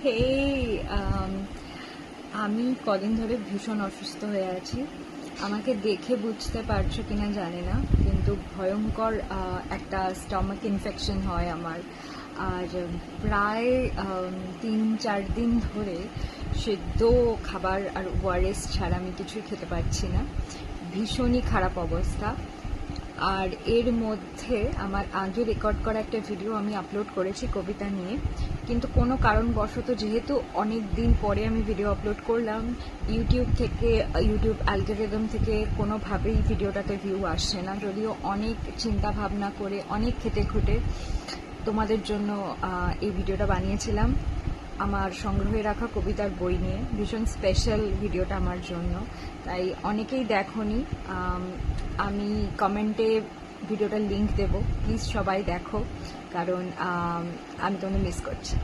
হেই আমি কদিন ধরে ভীষণ অসুস্থ হয়ে আছি। আমাকে দেখে বুঝতে পারছো কিনা জানি না, কিন্তু ভয়ঙ্কর একটা স্টমাক ইনফেকশন হয় আমার। আর প্রায় 3-4 দিন ধরে সেদ্ধ খাবার আর ওআরএস ছাড়া আমি কিছুই খেতে পারছি না। ভীষণই খারাপ অবস্থা। আর এর মধ্যে আমার আগে রেকর্ড করা একটা ভিডিও আমি আপলোড করেছি কবিতা নিয়ে, কিন্তু কোনো কারণবশত যেহেতু অনেক দিন পরে আমি ভিডিও আপলোড করলাম, ইউটিউব অ্যালগরিদম থেকে কোনোভাবেই ভিডিওটাতে ভিউ আসছে না। যদিও অনেক চিন্তা ভাবনা করে, অনেক খেটে খুঁটে তোমাদের জন্য এই ভিডিওটা বানিয়েছিলাম, আমার সংগ্রহে রাখা কবিতার বই নিয়ে। ভীষণ স্পেশাল ভিডিওটা আমার জন্য, তাই অনেকেই দেখোনি। আমি কমেন্টে ভিডিওটার লিংক দেবো, প্লিজ সবাই দেখো, কারণ আমি তোমাদের মিস করছি।